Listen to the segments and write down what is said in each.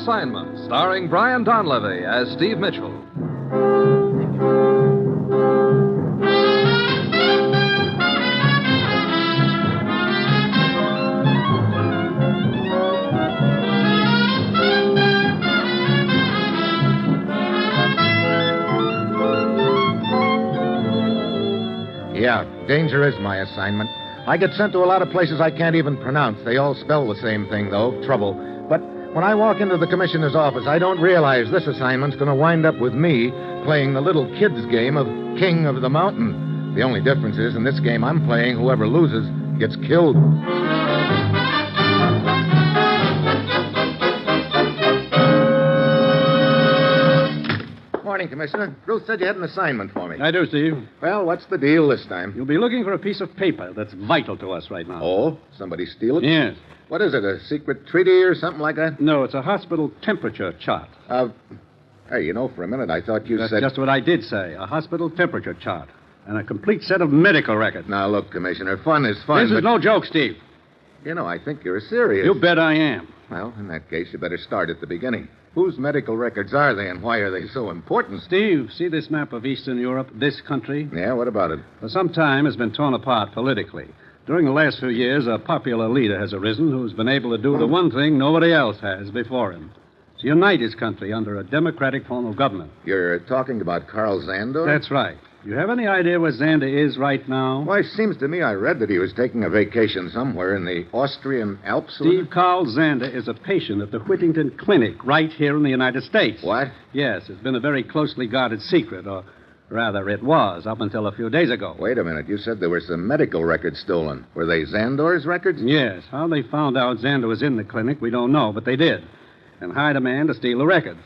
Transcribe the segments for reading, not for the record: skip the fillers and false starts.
Assignment, starring Brian Donlevy as Steve Mitchell. Yeah, danger is my assignment. I get sent to a lot of places I can't even pronounce. They all spell the same thing, though, trouble. But when I walk into the commissioner's office, I don't realize this assignment's going to wind up with me playing the little kid's game of King of the Mountain. The only difference is, in this game I'm playing, whoever loses gets killed. Morning, Commissioner. Ruth said you had an assignment for me. I do, Steve. Well, what's the deal this time? You'll be looking for a piece of paper that's vital to us right now. Oh? Somebody steal it? Yes. What is it, a secret treaty or something like that? No, it's a hospital temperature chart. Hey, for a minute I thought you That's said... just what I did say, a hospital temperature chart. And a complete set of medical records. Now, look, Commissioner, fun is fun, This is no joke, Steve. I think you're serious. You bet I am. Well, in that case, you better start at the beginning. Whose medical records are they, and why are they so important? Steve, see this map of Eastern Europe, this country? Yeah, what about it? For some time, it's been torn apart politically. During the last few years, a popular leader has arisen who's been able to do the one thing nobody else has before him. To unite his country under a democratic form of government. You're talking about Karl Zandor? That's right. You have any idea where Zander is right now? Why, it seems to me I read that he was taking a vacation somewhere in the Austrian Alps. Steve, Karl Zander is a patient at the Whittington Clinic right here in the United States. What? Yes, it's been a very closely guarded secret, or rather it was, up until a few days ago. Wait a minute. You said there were some medical records stolen. Were they Zandor's records? Yes. How they found out Zander was in the clinic, we don't know, but they did. And hired a man to steal the records.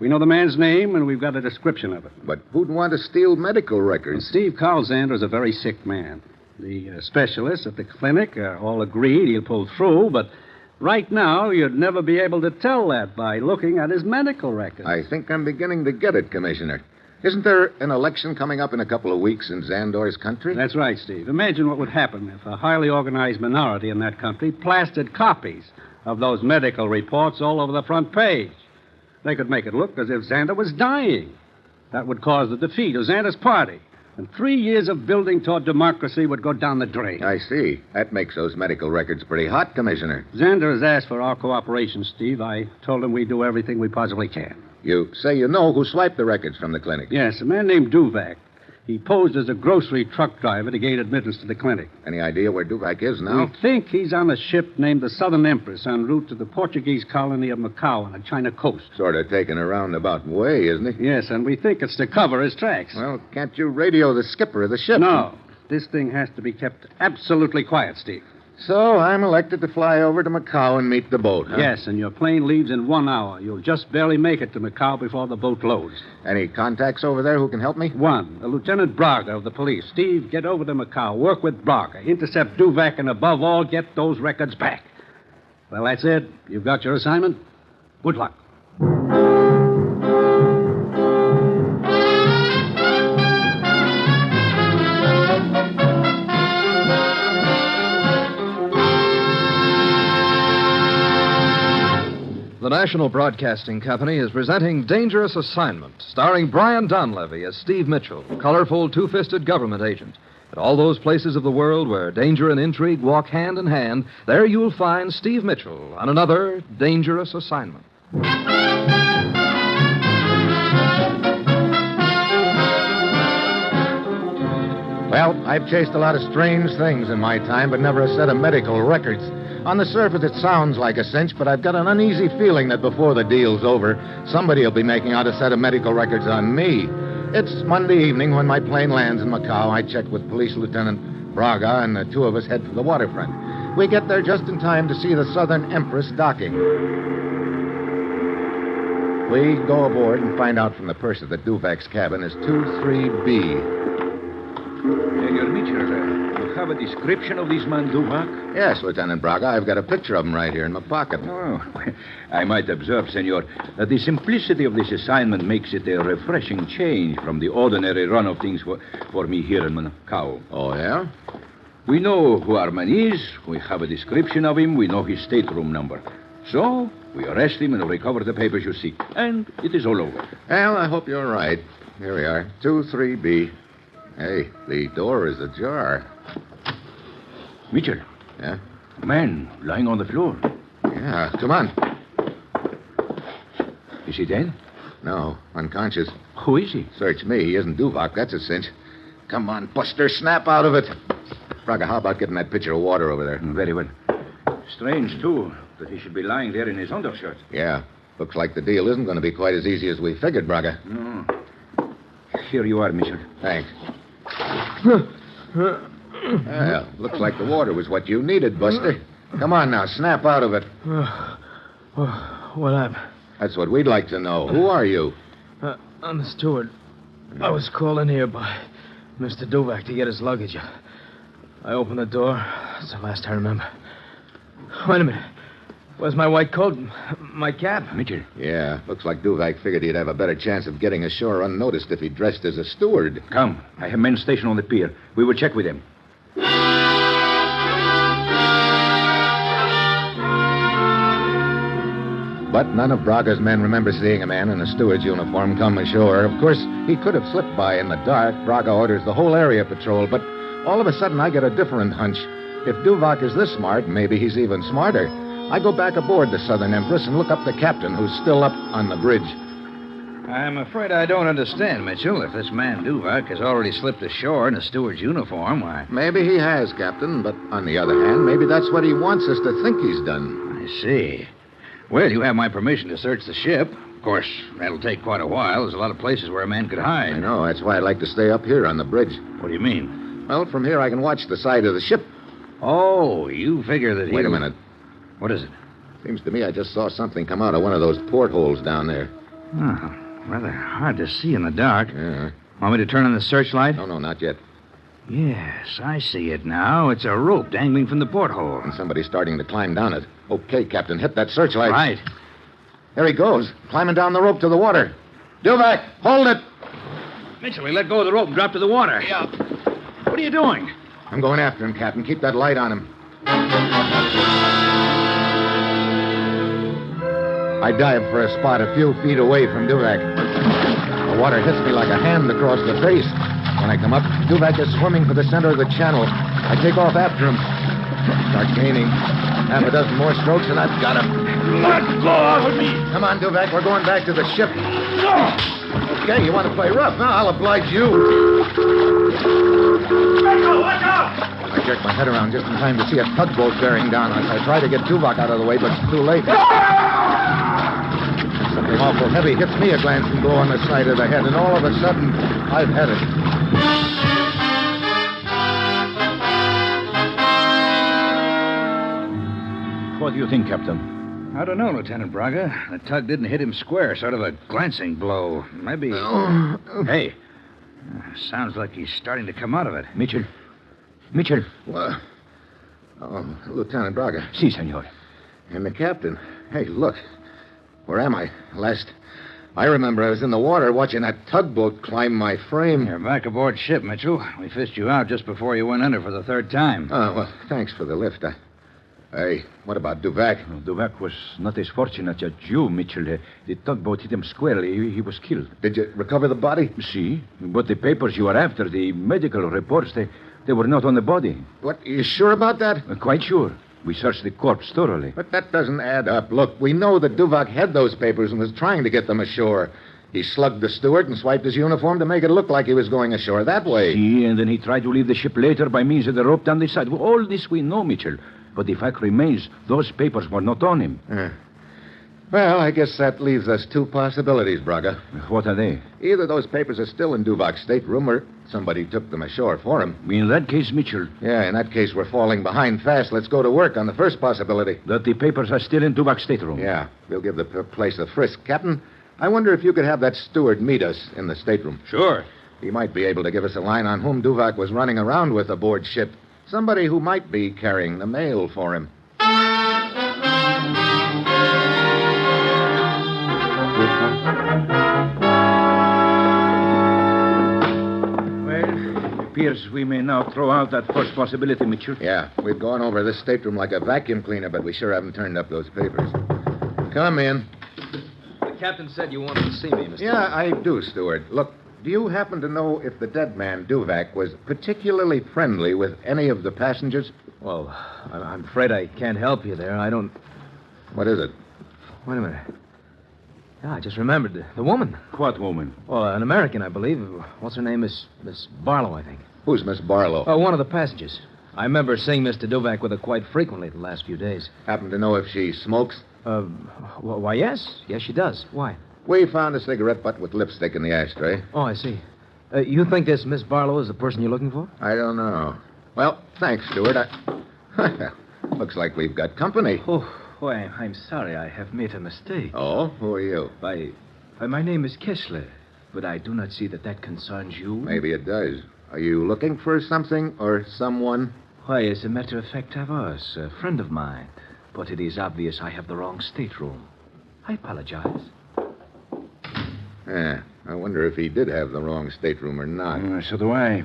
We know the man's name, and we've got a description of it. But who'd want to steal medical records? Steve, Karl Zander is a very sick man. The specialists at the clinic are all agreed he'll pull through, but right now you'd never be able to tell that by looking at his medical records. I think I'm beginning to get it, Commissioner. Isn't there an election coming up in a couple of weeks in Zandor's country? That's right, Steve. Imagine what would happen if a highly organized minority in that country plastered copies of those medical reports all over the front page. They could make it look as if Zander was dying. That would cause the defeat of Zander's party. And 3 years of building toward democracy would go down the drain. I see. That makes those medical records pretty hot, Commissioner. Zander has asked for our cooperation, Steve. I told him we'd do everything we possibly can. You say you know who swiped the records from the clinic? Yes, a man named Duvak. He posed as a grocery truck driver to gain admittance to the clinic. Any idea where Duvak is now? We think he's on a ship named the Southern Empress en route to the Portuguese colony of Macau on the China coast. Sort of taking a roundabout way, isn't he? Yes, and we think it's to cover his tracks. Well, can't you radio the skipper of the ship? No. This thing has to be kept absolutely quiet, Steve. So I'm elected to fly over to Macau and meet the boat, huh? Yes, and your plane leaves in 1 hour. You'll just barely make it to Macau before the boat loads. Any contacts over there who can help me? One, a Lieutenant Braga of the police. Steve, get over to Macau. Work with Braga. Intercept Duvak, and above all, get those records back. Well, that's it. You've got your assignment. Good luck. The National Broadcasting Company is presenting Dangerous Assignment, starring Brian Donlevy as Steve Mitchell, colorful, two-fisted government agent. At all those places of the world where danger and intrigue walk hand in hand, there you'll find Steve Mitchell on another Dangerous Assignment. Well, I've chased a lot of strange things in my time, but never a set of medical records. On the surface, it sounds like a cinch, but I've got an uneasy feeling that before the deal's over, somebody will be making out a set of medical records on me. It's Monday evening when my plane lands in Macau. I check with Police Lieutenant Braga, and the two of us head for the waterfront. We get there just in time to see the Southern Empress docking. We go aboard and find out from the purser that Duvak's cabin is 23B. Senor Mitchell, you have a description of this man, Duvak? Yes, Lieutenant Braga. I've got a picture of him right here in my pocket. Oh, I might observe, senor, that the simplicity of this assignment makes it a refreshing change from the ordinary run of things for me here in Macau. Oh, yeah? We know who our man is. We have a description of him. We know his stateroom number. So, We arrest him and recover the papers you seek. And it is all over. Well, I hope you're right. Here we are. 23B. Hey, the door is ajar. Mitchell. Yeah? A man lying on the floor. Yeah, come on. Is he dead? No, unconscious. Who is he? Search me. He isn't Duvac. That's a cinch. Come on, Buster. Snap out of it. Braga, how about getting that pitcher of water over there? Very well. Strange, too, that he should be lying there in his undershirt. Yeah. Looks like the deal isn't going to be quite as easy as we figured, Braga. No. Here you are, Mitchell. Thanks. Well, looks like the water was what you needed, Buster. Come on now, snap out of it. What happened? That's what we'd like to know. Who are you? I'm the steward. I was called in here by Mr. Duvac to get his luggage. I opened the door. That's the last I remember. Wait a minute. Where's my white coat? My cap? Mitchell. Yeah, looks like Duvac figured he'd have a better chance of getting ashore unnoticed if he dressed as a steward. Come. I have men stationed on the pier. We will check with them. But none of Braga's men remember seeing a man in a steward's uniform come ashore. Of course, he could have slipped by in the dark. Braga orders the whole area patrolled, but all of a sudden I get a different hunch. If Duvac is this smart, maybe he's even smarter. I go back aboard the Southern Empress and look up the captain, who's still up on the bridge. I'm afraid I don't understand, Mitchell. If this man Duvac has already slipped ashore in a steward's uniform, why... Maybe he has, Captain, but on the other hand, maybe that's what he wants us to think he's done. I see. Well, you have my permission to search the ship. Of course, that'll take quite a while. There's a lot of places where a man could hide. I know. That's why I'd like to stay up here on the bridge. What do you mean? Well, from here I can watch the side of the ship. Oh, you figure that he... Wait a minute. What is it? Seems to me I just saw something come out of one of those portholes down there. Oh, rather hard to see in the dark. Yeah. Want me to turn on the searchlight? No, not yet. Yes, I see it now. It's a rope dangling from the porthole. And somebody's starting to climb down it. Okay, Captain, hit that searchlight. Right. There he goes, climbing down the rope to the water. Duvac, hold it! Mitchell, he let go of the rope and dropped to the water. Yeah. What are you doing? I'm going after him, Captain. Keep that light on him. I dive for a spot a few feet away from Duvac. The water hits me like a hand across the face. When I come up, Duvac is swimming for the center of the channel. I take off after him. Start gaining. Half a dozen more strokes, and I've got him. Let go of me! Come on, Duvac. We're going back to the ship. No! Okay, you want to play rough? Now I'll oblige you. Let go! Let go! I jerk my head around just in time to see a tugboat bearing down on us. I try to get Duvac out of the way, but it's too late. Something awful heavy hits me a glancing blow on the side of the head, and all of a sudden, I've had it. What do you think, Captain? I don't know, Lieutenant Braga. The tug didn't hit him square, sort of a glancing blow. Maybe... Hey, sounds like he's starting to come out of it. Mitchell. Mitchell. Well, Lieutenant Braga. Si, senor. And the captain. Hey, look. Where am I? I remember I was in the water watching that tugboat climb my frame. You're back aboard ship, Mitchell. We fished you out just before you went under for the third time. Oh, well, thanks for the lift. Hey, what about Duvac? Duvac was not as fortunate as you, Mitchell. The tugboat hit him squarely. He was killed. Did you recover the body? See? But the papers you are after, the medical reports, they were not on the body. What, are you sure about that? Quite sure. We searched the corpse thoroughly. But that doesn't add up. Look, we know that Duvac had those papers and was trying to get them ashore. He slugged the steward and swiped his uniform to make it look like he was going ashore that way. See, and then he tried to leave the ship later by means of the rope down the side. Well, all this we know, Mitchell. But the fact remains, those papers were not on him. Well, I guess that leaves us two possibilities, Braga. What are they? Either those papers are still in Duvac's stateroom or somebody took them ashore for him. In that case, Mitchell... Yeah, in that case, we're falling behind fast. Let's go to work on the first possibility. That the papers are still in Duvac's stateroom. Yeah, we'll give the place a frisk. Captain, I wonder if you could have that steward meet us in the stateroom. Sure. He might be able to give us a line on whom Duvac was running around with aboard ship. Somebody who might be carrying the mail for him. Well, it appears we may now throw out that first possibility, Mitchell. Yeah, we've gone over this stateroom like a vacuum cleaner, but we sure haven't turned up those papers. Come in. The captain said you wanted to see me, Mr. Yeah, I do, Stewart. Look, do you happen to know if the dead man, Duvac, was particularly friendly with any of the passengers? Well, I'm afraid I can't help you there. I don't... What is it? Wait a minute. Yeah, I just remembered. The woman. What woman? Well, an American, I believe. What's her name? Miss Barlow, I think. Who's Miss Barlow? Oh, one of the passengers. I remember seeing Mr. Duvac with her quite frequently the last few days. Happen to know if she smokes? Why, yes. Yes, she does. Why? We found a cigarette butt with lipstick in the ashtray. Oh, I see. You think this Miss Barlow is the person you're looking for? I don't know. Well, thanks, Stewart. Looks like we've got company. Oh, I'm sorry. I have made a mistake. Oh? Who are you? My name is Kessler, but I do not see that concerns you. Maybe it does. Are you looking for something or someone? Why, as a matter of fact, I was. A friend of mine. But it is obvious I have the wrong stateroom. I apologize. Yeah, I wonder if he did have the wrong stateroom or not. So do I.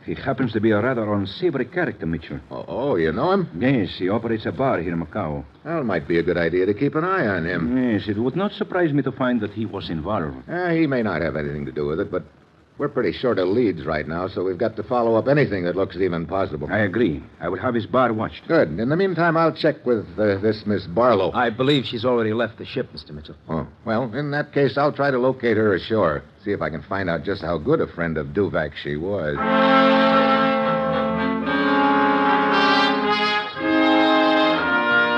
He happens to be a rather unsavory character, Mitchell. Oh, you know him? Yes, he operates a bar here in Macau. Well, it might be a good idea to keep an eye on him. Yes, it would not surprise me to find that he was involved. He may not have anything to do with it, but we're pretty short of leads right now, so we've got to follow up anything that looks even possible. I agree. I will have his bar watched. Good. In the meantime, I'll check with this Miss Barlow. I believe she's already left the ship, Mr. Mitchell. Oh, well, in that case, I'll try to locate her ashore. See if I can find out just how good a friend of Duvac she was.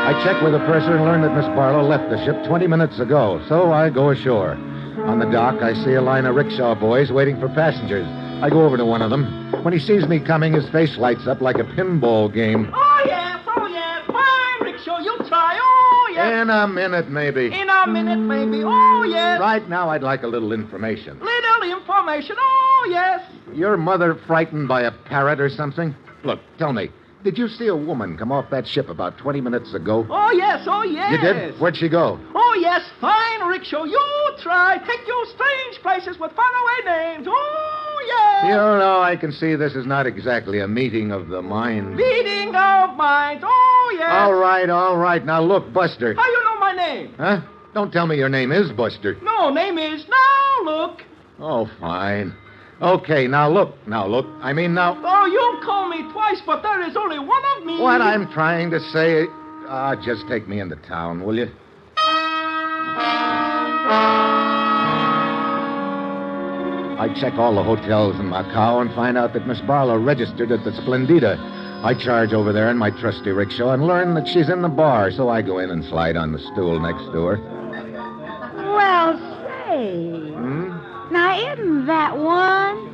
I checked with the purser and learned that Miss Barlow left the ship 20 minutes ago, so I go ashore. On the dock, I see a line of rickshaw boys waiting for passengers. I go over to one of them. When he sees me coming, his face lights up like a pinball game. Oh, yes. Fine rickshaw. You try. Oh, yes. In a minute, maybe. In a minute, maybe. Oh, yes. Right now, I'd like a little information. Little information. Oh, yes. Your mother frightened by a parrot or something? Look, tell me. Did you see a woman come off that ship about 20 minutes ago? Oh, yes. You did? Where'd she go? Oh, yes. Fine rickshaw. You try. Take your strange places with faraway names. Oh, yes. You know, I can see this is not exactly a meeting of the minds. Meeting of minds. Oh, yes. All right. Now, look, Buster. How you know my name? Huh? Don't tell me your name is Buster. No, name is... Now, look. Oh, fine. Okay, now look. I mean, now... Oh, you call me twice, but there is only one of me. What I'm trying to say... just take me into town, will you? I check all the hotels in Macau and find out that Miss Barlow registered at the Splendida. I charge over there in my trusty rickshaw and learn that she's in the bar, so I go in and slide on the stool next to her. Well, say. Now, isn't that one?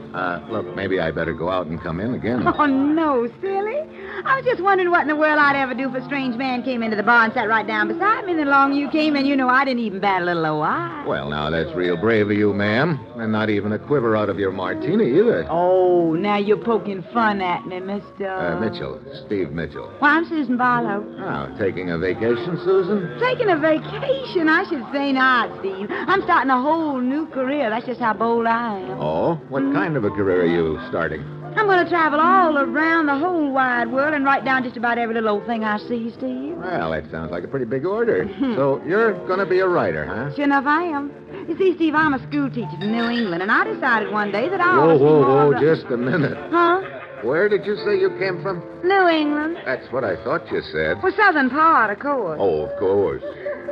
Look, maybe I better go out and come in again. Oh, no, silly. I was just wondering what in the world I'd ever do if a strange man came into the bar and sat right down beside me, and then along you came, and you know I didn't even bat a little eye. Well, now, that's real brave of you, ma'am. And not even a quiver out of your martini, either. Oh, now you're poking fun at me, Mr... Mitchell. Steve Mitchell. Well, I'm Susan Barlow. Oh, taking a vacation, Susan? Taking a vacation, I should say not, Steve. I'm starting a whole new career. That's just how bold I am. Oh? What kind of a career are you starting? I'm going to travel all around the whole wide world and write down just about every little old thing I see, Steve. Well, that sounds like a pretty big order. So you're going to be a writer, huh? Sure enough, I am. You see, Steve, I'm a school teacher from New England, and I decided one day that I ought to see Whoa, more of just a minute. Huh? Where did you say you came from? New England. That's what I thought you said. Well, southern part, of course. Oh, of course.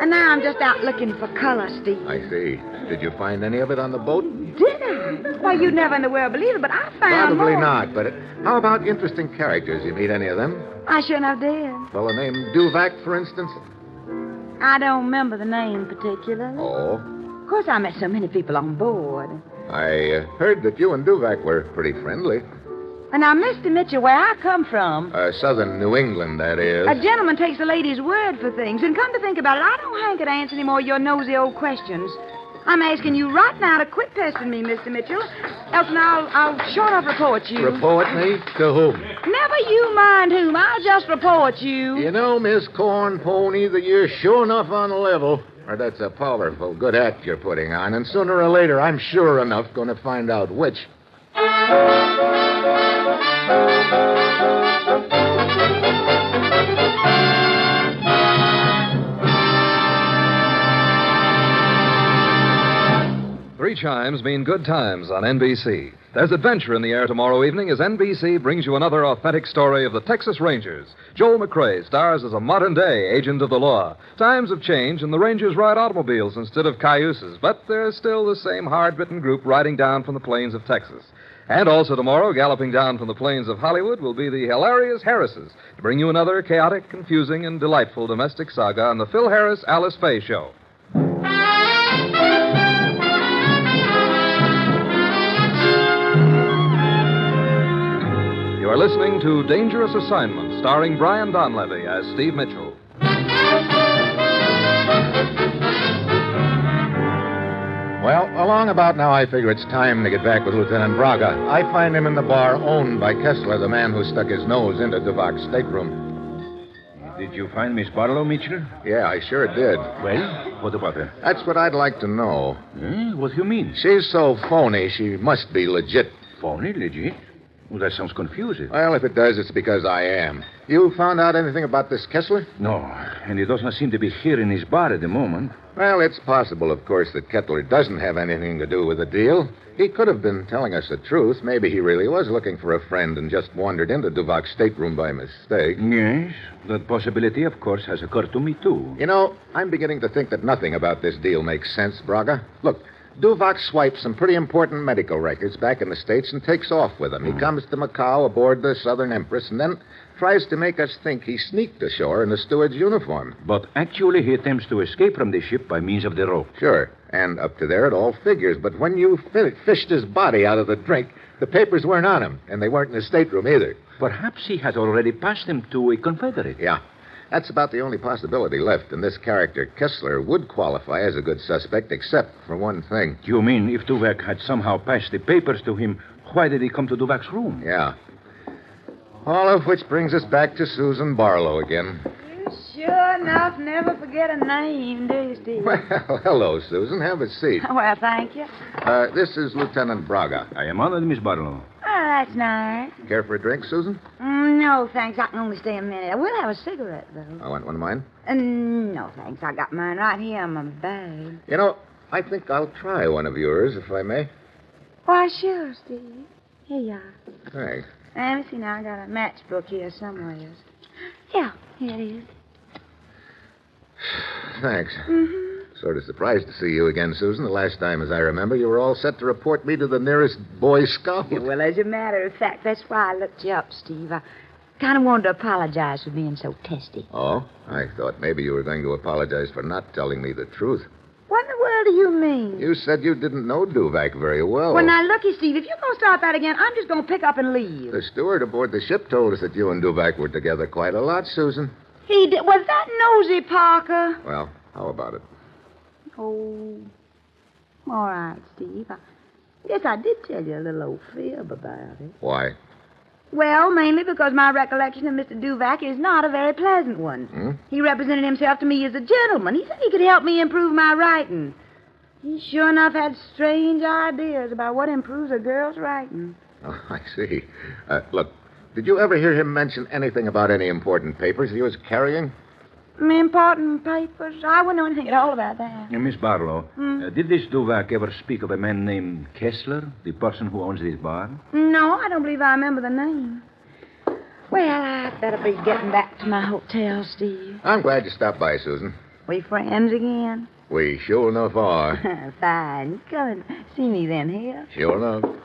And now I'm just out looking for color, Steve. I see. Did you find any of it on the boat? Did I? Why, you'd never in the world believe it, but I found Probably more. not, but how about interesting characters? You meet any of them? I sure enough did. Fellow named Duvac, for instance? I don't remember the name particularly. Oh. Of course, I met so many people on board. I heard that you and Duvac were pretty friendly. And now, Mr. Mitchell, where I come from... Southern New England, that is. A gentleman takes a lady's word for things. And come to think about it, I don't hanker to answer any more of your nosy old questions. I'm asking you right now to quit pestering me, Mr. Mitchell. Else I'll short of report you. Report me? To whom? Never you mind whom. I'll just report you. You know, Miss Corn Pony, that you're sure enough on the level. Or that's a powerful good act you're putting on. And sooner or later, I'm sure enough going to find out which. chimes mean good times on NBC. There's adventure in the air tomorrow evening as NBC brings you another authentic story of the Texas Rangers. Joel McRae stars as a modern-day agent of the law. Times have changed, and the Rangers ride automobiles instead of cayuses, but they're still the same hard-bitten group riding down from the plains of Texas. And also tomorrow, galloping down from the plains of Hollywood, will be the hilarious Harrises to bring you another chaotic, confusing, and delightful domestic saga on the Phil Harris-Alice Faye Show. You are listening to Dangerous Assignment, starring Brian Donlevy as Steve Mitchell. Well, along about now, I figure it's time to get back with Lieutenant Braga. I find him in the bar owned by Kessler, the man who stuck his nose into Duvak's stateroom. Did you find Miss Barlow, Mitchell? Yeah, I sure did. Well, what about her? That's what I'd like to know. What do you mean? She's so phony, she must be legit. Phony, legit? Well, that sounds confusing. Well, if it does, it's because I am. You found out anything about this Kessler? No, and he does not seem to be here in his bar at the moment. Well, it's possible, of course, that Kettler doesn't have anything to do with the deal. He could have been telling us the truth. Maybe he really was looking for a friend and just wandered into Duvak's stateroom by mistake. Yes, that possibility, of course, has occurred to me, too. You know, I'm beginning to think that nothing about this deal makes sense, Braga. Look, Duvak swipes some pretty important medical records back in the States and takes off with them. He comes to Macau aboard the Southern Empress and then tries to make us think he sneaked ashore in the steward's uniform. But actually, he attempts to escape from the ship by means of the rope. Sure, and up to there it all figures. But when you fished his body out of the drink, the papers weren't on him, and they weren't in his stateroom either. Perhaps he had already passed them to a Confederate. Yeah. That's about the only possibility left, and this character, Kessler, would qualify as a good suspect, except for one thing. You mean if Duvak had somehow passed the papers to him, why did he come to Duvak's room? Yeah. All of which brings us back to Susan Barlow again. You sure enough never forget a name, do you, Steve? Well, hello, Susan. Have a seat. Well, thank you. This is Lieutenant Braga. I am honored, Miss Barlow. Oh, that's nice. Care for a drink, Susan? No, thanks. I can only stay a minute. I will have a cigarette, though. I want one of mine. No, thanks. I got mine right here in my bag. You know, I think I'll try one of yours, if I may. Why, sure, Steve. Here you are. Thanks. Let me see now. I got a matchbook here somewhere. Yeah, here it is. Thanks. Mm-hmm. Sort of surprised to see you again, Susan. The last time, as I remember, you were all set to report me to the nearest Boy Scout. Yeah, well, as a matter of fact, that's why I looked you up, Steve. I kind of wanted to apologize for being so testy. Oh? I thought maybe you were going to apologize for not telling me the truth. What in the world do you mean? You said you didn't know Duvak very well. Well, now, looky, Steve, if you're going to start that again, I'm just going to pick up and leave. The steward aboard the ship told us that you and Duvak were together quite a lot, Susan. He did. Was that nosy, Parker? Well, how about it? Oh, all right, Steve. Yes, I did tell you a little old fib about it. Why? Well, mainly because my recollection of Mr. Duvak is not a very pleasant one. He represented himself to me as a gentleman. He said he could help me improve my writing. He sure enough had strange ideas about what improves a girl's writing. Oh, I see. Look, did you ever hear him mention anything about any important papers he was carrying? Important papers? I wouldn't know anything at all about that. Miss Barlow, did this Duvak ever speak of a man named Kessler, the person who owns this bar? No, I don't believe I remember the name. Well, I better be getting back to my hotel, Steve. I'm glad you stopped by, Susan. We friends again? We sure enough are. Fine. Come and see me then, here. Sure enough.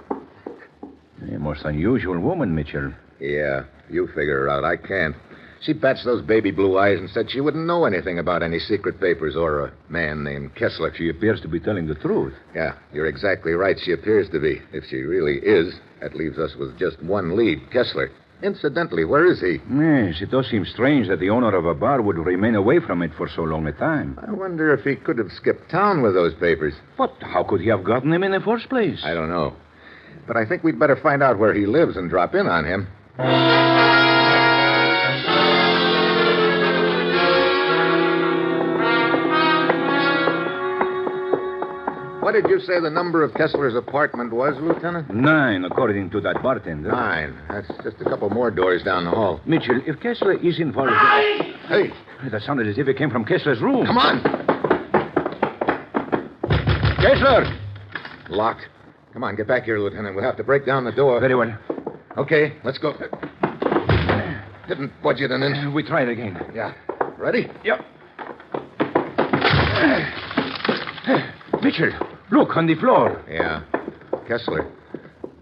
A most unusual woman, Mitchell. Yeah, you figure her out. I can't. She batched those baby blue eyes and said she wouldn't know anything about any secret papers or a man named Kessler. She appears to be telling the truth. Yeah, you're exactly right. She appears to be. If she really is, that leaves us with just one lead, Kessler. Incidentally, where is he? Yes, it does seem strange that the owner of a bar would remain away from it for so long a time. I wonder if he could have skipped town with those papers. But how could he have gotten them in the first place? I don't know. But I think we'd better find out where he lives and drop in on him. What did you say the number of Kessler's apartment was, Lieutenant? 9, according to that bartender. 9. That's just a couple more doors down the hall. Mitchell, if Kessler is involved... Hey! That sounded as if it came from Kessler's room. Come on! Kessler! Locked. Come on, get back here, Lieutenant. We'll have to break down the door. Very well. Okay, let's go. Didn't budge it an inch. We try it again. Yeah. Ready? Yep. Mitchell, look on the floor. Yeah. Kessler.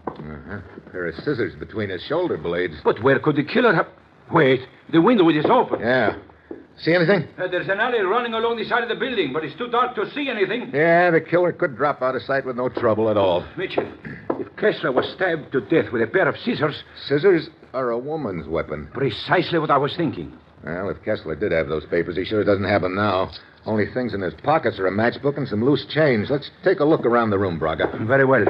Uh-huh. Pair of scissors between his shoulder blades. But where could the killer have... Wait, the window is open. Yeah. See anything? There's an alley running along the side of the building, but it's too dark to see anything. Yeah, the killer could drop out of sight with no trouble at all. Mitchell, if Kessler was stabbed to death with a pair of scissors... Scissors are a woman's weapon. Precisely what I was thinking. Well, if Kessler did have those papers, he sure doesn't have them now. Only things in his pockets are a matchbook and some loose change. Let's take a look around the room, Braga. Very well.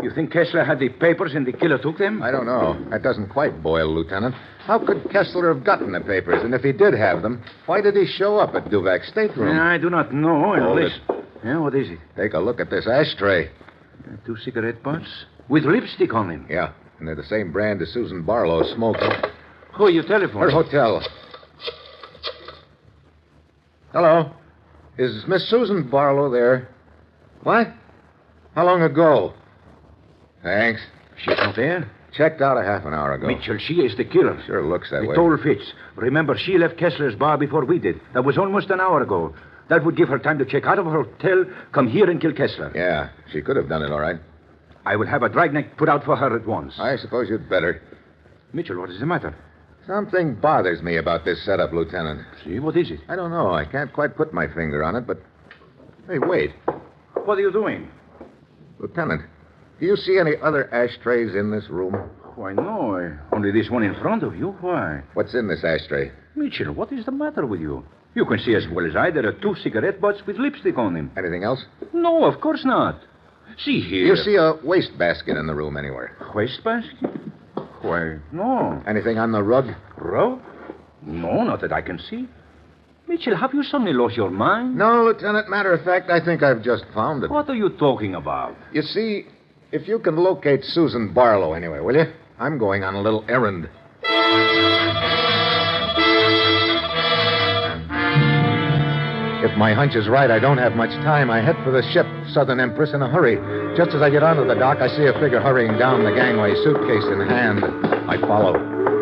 You think Kessler had the papers and the killer took them? I don't know. That doesn't quite boil, Lieutenant. How could Kessler have gotten the papers? And if he did have them, why did he show up at Duvak's stateroom? I do not know. Hold Yeah, what is it? Take a look at this ashtray. 2 cigarette butts with lipstick on them. Yeah, and they're the same brand as Susan Barlow smoked. Who are you telephoning? Her hotel. Hello. Is Miss Susan Barlow there? What? How long ago? Thanks. She's not there? Checked out a half an hour ago. Mitchell, she is the killer. Sure looks that way. It all fits. Remember, she left Kessler's bar before we did. That was almost an hour ago. That would give her time to check out of her hotel, come here and kill Kessler. Yeah, she could have done it all right. I will have a dragnet put out for her at once. I suppose you'd better. Mitchell, what is the matter? Something bothers me about this setup, Lieutenant. See, what is it? I don't know. I can't quite put my finger on it, but... Hey, wait. What are you doing? Lieutenant, do you see any other ashtrays in this room? Why, no. Only this one in front of you. Why? What's in this ashtray? Mitchell, what is the matter with you? You can see as well as I there are 2 cigarette butts with lipstick on them. Anything else? No, of course not. See here. Do you see a wastebasket in the room anywhere? Wastebasket? Why, no. Anything on the rug? Rug? No, not that I can see. Mitchell, have you suddenly lost your mind? No, Lieutenant. Matter of fact, I think I've just found it. What are you talking about? You see, if you can locate Susan Barlow anywhere, will you? I'm going on a little errand. If my hunch is right, I don't have much time. I head for the ship, Southern Empress, in a hurry. Just as I get onto the dock, I see a figure hurrying down the gangway, suitcase in hand. I follow.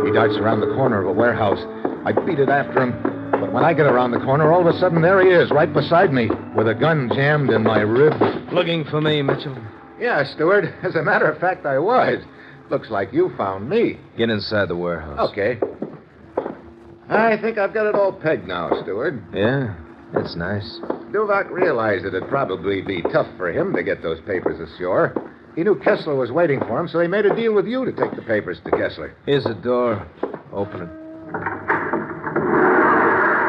He darts around the corner of a warehouse. I beat it after him. But when I get around the corner, all of a sudden, there he is, right beside me, with a gun jammed in my rib. Looking for me, Mitchell? Yeah, Stewart. As a matter of fact, I was. Looks like you found me. Get inside the warehouse. Okay. I think I've got it all pegged now, Stewart. Yeah? That's nice. Duvak realized it'd probably be tough for him to get those papers ashore. He knew Kessler was waiting for him, so he made a deal with you to take the papers to Kessler. Here's the door. Open it.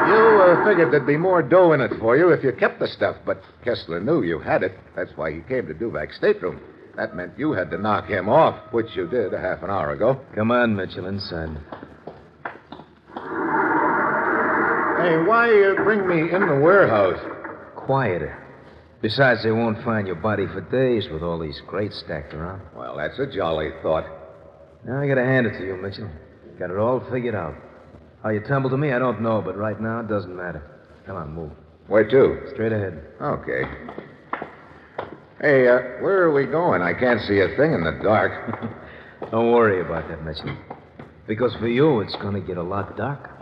You figured there'd be more dough in it for you if you kept the stuff, but Kessler knew you had it. That's why he came to Duvak's stateroom. That meant you had to knock him off, which you did a half an hour ago. Come on, Mitchell, inside. Hey, why bring me in the warehouse? Quieter. Besides, they won't find your body for days with all these crates stacked around. Well, that's a jolly thought. Now, I gotta hand it to you, Mitchell. Got it all figured out. How you tumbled to me, I don't know, but right now it doesn't matter. Come on, move. Where to? Straight ahead. Okay. Hey, where are we going? I can't see a thing in the dark. Don't worry about that, Mitchell. Because for you, it's gonna get a lot darker.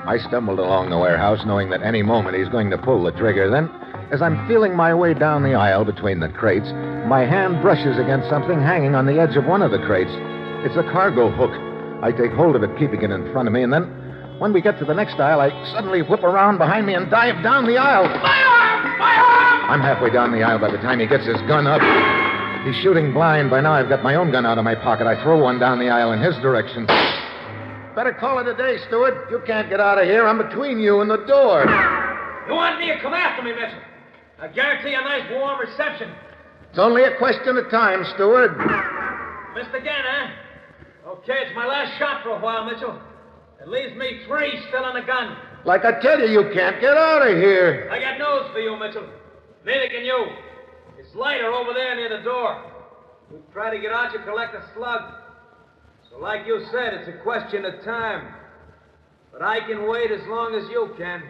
I stumbled along the warehouse, knowing that any moment he's going to pull the trigger. Then, as I'm feeling my way down the aisle between the crates, my hand brushes against something hanging on the edge of one of the crates. It's a cargo hook. I take hold of it, keeping it in front of me, and then, when we get to the next aisle, I suddenly whip around behind me and dive down the aisle. Fire! Fire! I'm halfway down the aisle by the time he gets his gun up. He's shooting blind. By now, I've got my own gun out of my pocket. I throw one down the aisle in his direction. Better call it a day, Stewart. You can't get out of here. I'm between you and the door. You want me to come after me, Mitchell? I guarantee a nice warm reception. It's only a question of time, Stewart. Missed again, huh? Okay, it's my last shot for a while, Mitchell. It leaves me 3 still on the gun. Like I tell you, you can't get out of here. I got news for you, Mitchell. Neither can you. It's lighter over there near the door. You try to get out, you collect a slug. So like you said, it's a question of time. But I can wait as long as you can.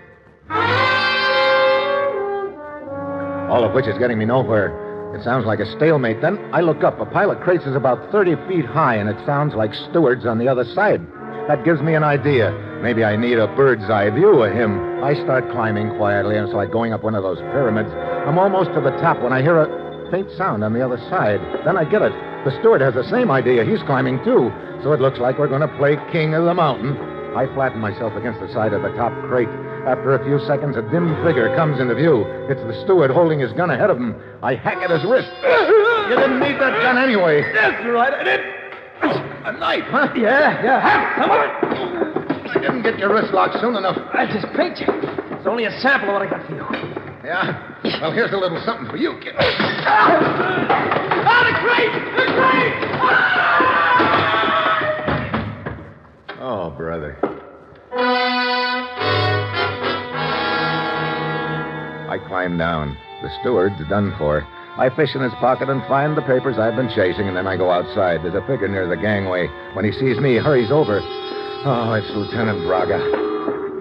all of which is getting me nowhere. It sounds like a stalemate. Then I look up. A pile of crates is about 30 feet high, and it sounds like Stewart's on the other side. That gives me an idea. Maybe I need a bird's eye view of him. I start climbing quietly, and it's like going up one of those pyramids. I'm almost to the top when I hear a faint sound on the other side. Then I get it. The steward has the same idea. He's climbing, too. So it looks like we're going to play king of the mountain. I flatten myself against the side of the top crate. After a few seconds, a dim figure comes into view. It's the steward holding his gun ahead of him. I hack at his wrist. You didn't need that gun anyway. That's right, I did. A knife, huh? Yeah. Come on. I didn't get your wrist locked soon enough. I just picked you. It's only a sample of what I got for you. Yeah? Well, here's a little something for you, kid. The crate! The crate! Oh, brother. I climb down. The steward's done for. I fish in his pocket and find the papers I've been chasing, and then I go outside. There's a figure near the gangway. When he sees me, he hurries over. Oh, it's Lieutenant Braga.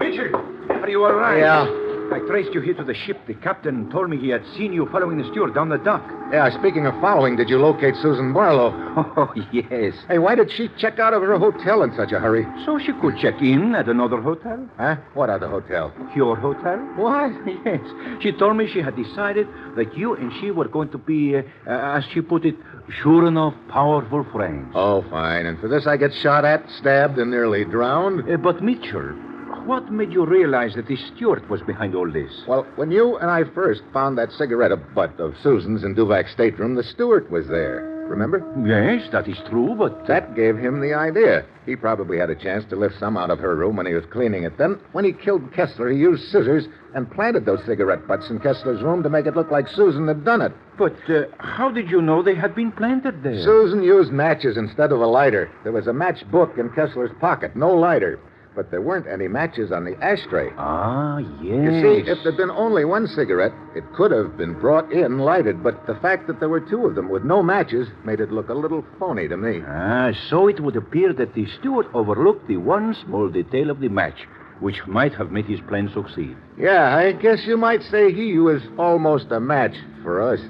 Richard, are you all right? Yeah. I traced you here to the ship. The captain told me he had seen you following the steward down the dock. Yeah, speaking of following, did you locate Susan Barlow? Oh, yes. Hey, why did she check out of her hotel in such a hurry? So she could check in at another hotel? Huh? What other hotel? Your hotel? What? Yes. She told me she had decided that you and she were going to be, as she put it, sure enough, powerful friends. Oh, fine. And for this I get shot at, stabbed, and nearly drowned? But, Mitchell, what made you realize that the steward was behind all this? Well, when you and I first found that cigarette butt of Susan's in Duvak's stateroom, the steward was there. Remember? Yes, that is true, but... That gave him the idea. He probably had a chance to lift some out of her room when he was cleaning it. Then, when he killed Kessler, he used scissors and planted those cigarette butts in Kessler's room to make it look like Susan had done it. But how did you know they had been planted there? Susan used matches instead of a lighter. There was a matchbook in Kessler's pocket, no lighter. But there weren't any matches on the ashtray. Ah, yes. You see, if there'd been only one cigarette, it could have been brought in lighted, but the fact that there were two of them with no matches made it look a little phony to me. Ah, so it would appear that the steward overlooked the one small detail of the match, which might have made his plan succeed. Yeah, I guess you might say he was almost a match for us.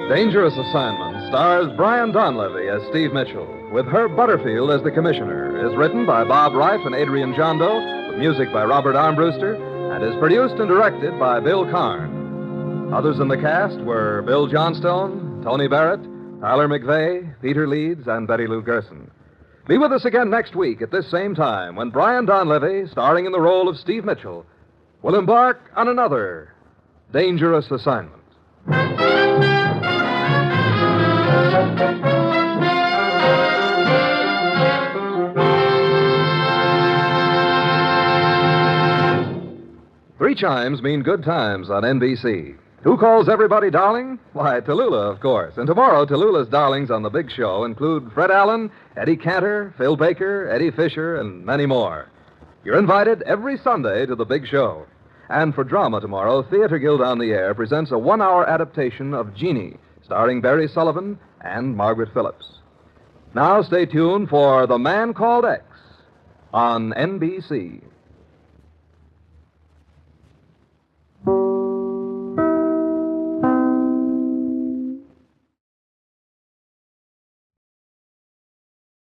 'Dangerous Assignment' stars Brian Donlevy as Steve Mitchell, with Herb Butterfield as the commissioner, is written by Bob Reif and Adrian Jondo, with music by Robert Armbruster, and is produced and directed by Bill Karn. Others in the cast were Bill Johnstone, Tony Barrett, Tyler McVeigh, Peter Leeds, and Betty Lou Gerson. Be with us again next week at this same time when Brian Donlevy, starring in the role of Steve Mitchell, will embark on another dangerous assignment. 3 chimes mean good times on NBC. Who calls everybody darling? Why, Tallulah, of course. And tomorrow, Tallulah's darlings on The Big Show include Fred Allen, Eddie Cantor, Phil Baker, Eddie Fisher, and many more. You're invited every Sunday to The Big Show. And for drama tomorrow, Theater Guild on the Air presents a 1-hour adaptation of Jeannie, starring Barry Sullivan and Margaret Phillips. Now stay tuned for The Man Called X on NBC.